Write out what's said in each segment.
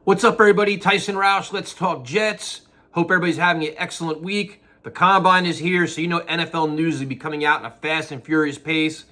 What's up, everybody? Tyson Roush. Let's talk Jets. Hope everybody's having an excellent week. The Combine is here, so you know NFL news will be coming out in a fast and furious pace.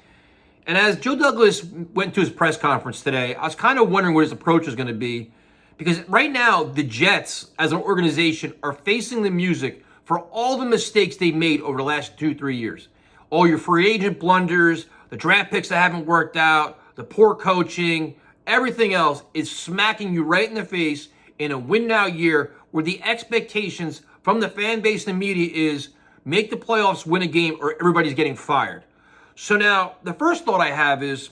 And as Joe Douglas went to his press conference today, I was kind of wondering what his approach was going to be. Because right now, the Jets, as an organization, are facing the music for all the mistakes they made over the last 2-3 years. All your free agent blunders, the draft picks that haven't worked out, the poor coaching, everything else is smacking you right in the face in a win-now year where the expectations from the fan base and the media is make the playoffs, win a game, or everybody's getting fired. So now, the first thought I have is,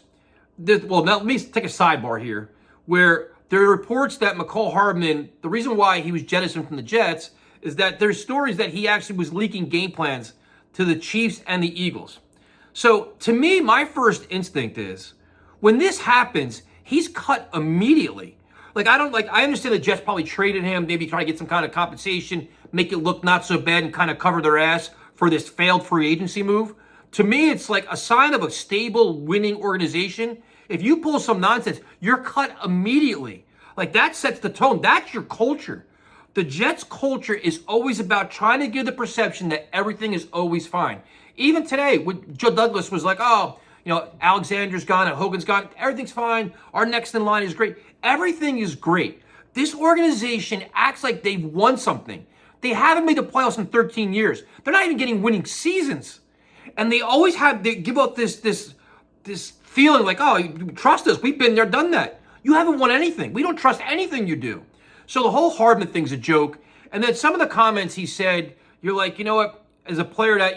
now let me take a sidebar here, where there are reports that Mecole Hardman, the reason why he was jettisoned from the Jets is that there's stories that he actually was leaking game plans to the Chiefs and the Eagles. So to me, my first instinct is, when this happens, he's cut immediately. I understand the Jets probably traded him, maybe try to get some kind of compensation, make it look not so bad and kind of cover their ass for this failed free agency move. To me, it's like a sign of a stable, winning organization. If you pull some nonsense, you're cut immediately. Like, that sets the tone. That's your culture. The Jets' culture is always about trying to give the perception that everything is always fine. Even today, when Joe Douglas was like, Alexander's gone and Hogan's gone, everything's fine. Our next in line is great. Everything is great. This organization acts like they've won something. They haven't made the playoffs in 13 years. They're not even getting winning seasons. And they always they give out this feeling like, oh, you trust us. We've been there, done that. You haven't won anything. We don't trust anything you do. So the whole Hardman thing's a joke. And then some of the comments he said, you're like, you know what, as a player that,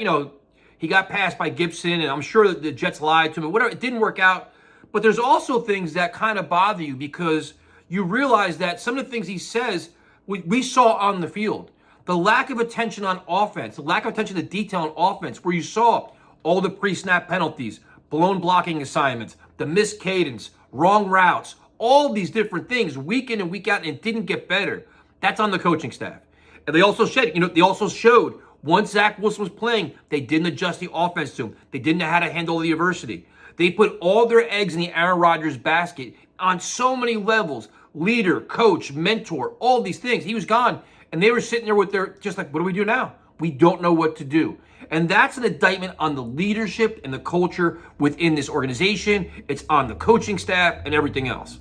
he got passed by Gibson, and I'm sure that the Jets lied to him. Whatever, it didn't work out. But there's also things that kind of bother you because you realize that some of the things he says, we saw on the field. The lack of attention on offense, the lack of attention to detail on offense, where you saw all the pre-snap penalties, blown blocking assignments, the missed cadence, wrong routes, all these different things week in and week out, and it didn't get better. That's on the coaching staff. And they also showed once Zach Wilson was playing, they didn't adjust the offense to him. They didn't know how to handle the adversity. They put all their eggs in the Aaron Rodgers basket on so many levels. Leader, coach, mentor, all these things. He was gone. And they were sitting there with just like, what do we do now? We don't know what to do. And that's an indictment on the leadership and the culture within this organization. It's on the coaching staff and everything else.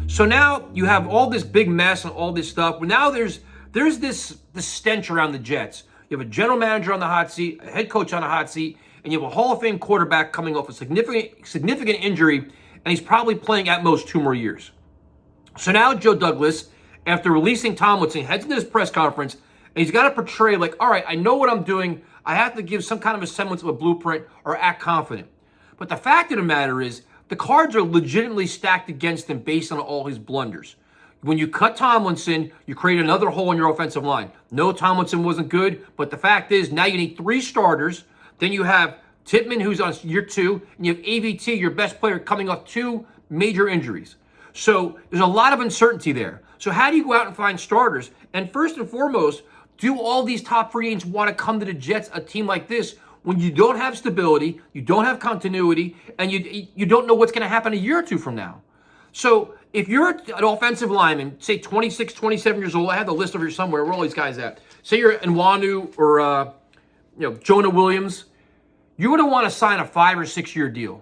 So now you have all this big mess and all this stuff. But now there's this stench around the Jets. You have a general manager on the hot seat, a head coach on the hot seat, and you have a Hall of Fame quarterback coming off a significant injury, and he's probably playing at most 2 more years. So now Joe Douglas, after releasing Tomlinson, heads into this press conference, and he's got to portray like, all right, I know what I'm doing. I have to give some kind of a semblance of a blueprint or act confident. But the fact of the matter is, the cards are legitimately stacked against him based on all his blunders. When you cut Tomlinson, you create another hole in your offensive line. No, Tomlinson wasn't good, but the fact is now you need 3 starters. Then you have Tippmann, who's on year 2, and you have AVT, your best player, coming off 2 major injuries. So there's a lot of uncertainty there. So how do you go out and find starters? And first and foremost, do all these top free agents want to come to the Jets, a team like this, when you don't have stability, you don't have continuity, and you don't know what's going to happen a year or 2 from now? So if you're an offensive lineman, say 26, 27 years old, I have the list over here somewhere, where are all these guys at? Say you're Nwanu or Jonah Williams, you're going to want to sign a 5 or 6 year deal.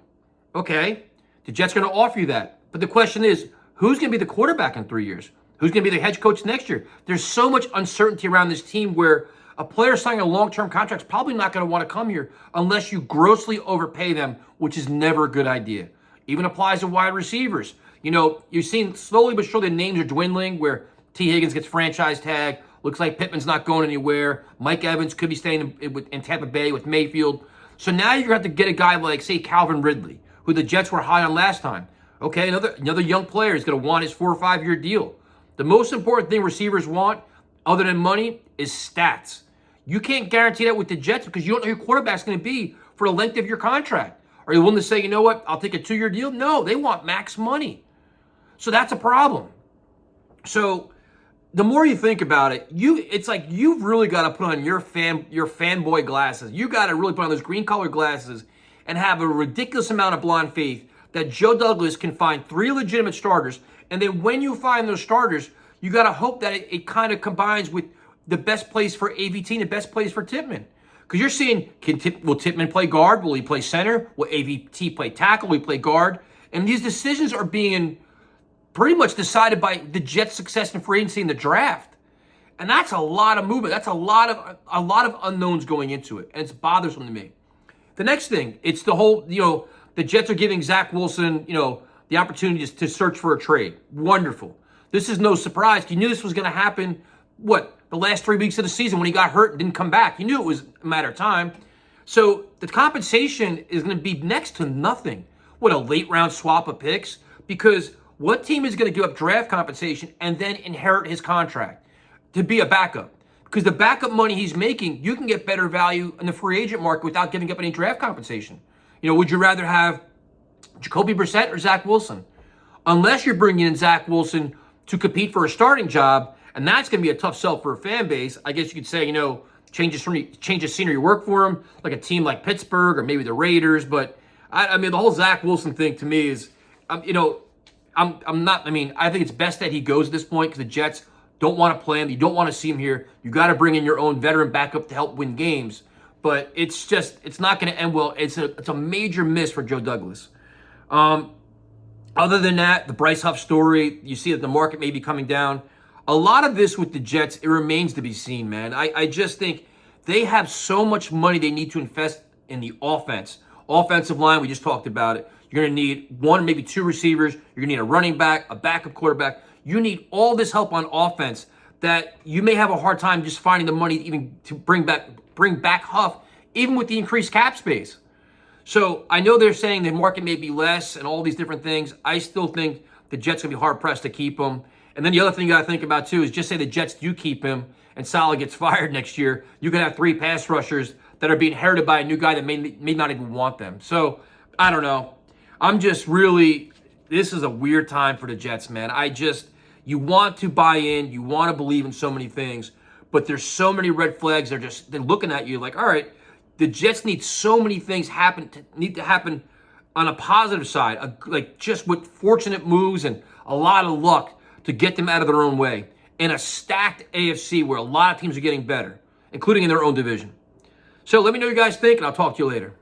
Okay, the Jets are going to offer you that. But the question is, who's going to be the quarterback in 3 years? Who's going to be the head coach next year? There's so much uncertainty around this team where a player signing a long-term contract is probably not going to want to come here unless you grossly overpay them, which is never a good idea. Even applies to wide receivers. You've seen slowly but surely the names are dwindling where T. Higgins gets franchise tag. Looks like Pittman's not going anywhere. Mike Evans could be staying in Tampa Bay with Mayfield. So now you're going to have to get a guy like, say, Calvin Ridley, who the Jets were high on last time. Okay, another young player is going to want his 4 or 5 year deal. The most important thing receivers want, other than money, is stats. You can't guarantee that with the Jets because you don't know who your quarterback's going to be for the length of your contract. Are you willing to say, you know what, I'll take a 2 year deal? No, they want max money. So that's a problem. So the more you think about it, it's like you've really got to put on your fanboy glasses. You got to really put on those green colored glasses and have a ridiculous amount of blind faith that Joe Douglas can find 3 legitimate starters. And then when you find those starters, you got to hope that it kind of combines with the best place for AVT and the best place for Tippmann. Because you're seeing, will Tippmann play guard? Will he play center? Will AVT play tackle? Will he play guard? And these decisions are being pretty much decided by the Jets' success in free agency in the draft. And that's a lot of movement. That's a lot of unknowns going into it. And it's bothersome to me. The next thing, it's the whole, the Jets are giving Zach Wilson, the opportunity to search for a trade. Wonderful. This is no surprise. You knew this was going to happen, the last 3 weeks of the season when he got hurt and didn't come back. You knew it was a matter of time. So the compensation is going to be next to nothing. What, a late round swap of picks? Because what team is going to give up draft compensation and then inherit his contract to be a backup? Because the backup money he's making, you can get better value in the free agent market without giving up any draft compensation. Would you rather have Jacoby Brissett or Zach Wilson? Unless you're bringing in Zach Wilson to compete for a starting job, and that's going to be a tough sell for a fan base. I guess you could say, change the scenery, work for him, like a team like Pittsburgh or maybe the Raiders. But I mean, the whole Zach Wilson thing to me is, I'm not. I mean, I think it's best that he goes at this point because the Jets don't want to play him. You don't want to see him here. You got to bring in your own veteran backup to help win games. But it's not going to end well. It's a major miss for Joe Douglas. Other than that, the Bryce Huff story, you see that the market may be coming down. A lot of this with the Jets, it remains to be seen, man. I just think they have so much money they need to invest in the offense. Offensive line, we just talked about it. You're going to need one, maybe two receivers. You're going to need a running back, a backup quarterback. You need all this help on offense that you may have a hard time just finding the money even to bring back Huff, even with the increased cap space. So I know they're saying the market may be less and all these different things. I still think the Jets are going to be hard-pressed to keep him. And then the other thing you got to think about, too, is just say the Jets do keep him and Saleh gets fired next year. You could have 3 pass rushers that are being inherited by a new guy that may not even want them. So, I don't know. I'm just really, this is a weird time for the Jets, man. You want to buy in. You want to believe in so many things. But there's so many red flags. They're looking at you like, all right, the Jets need so many things need to happen on a positive side, like just with fortunate moves and a lot of luck to get them out of their own way in a stacked AFC where a lot of teams are getting better, including in their own division. So let me know what you guys think, and I'll talk to you later.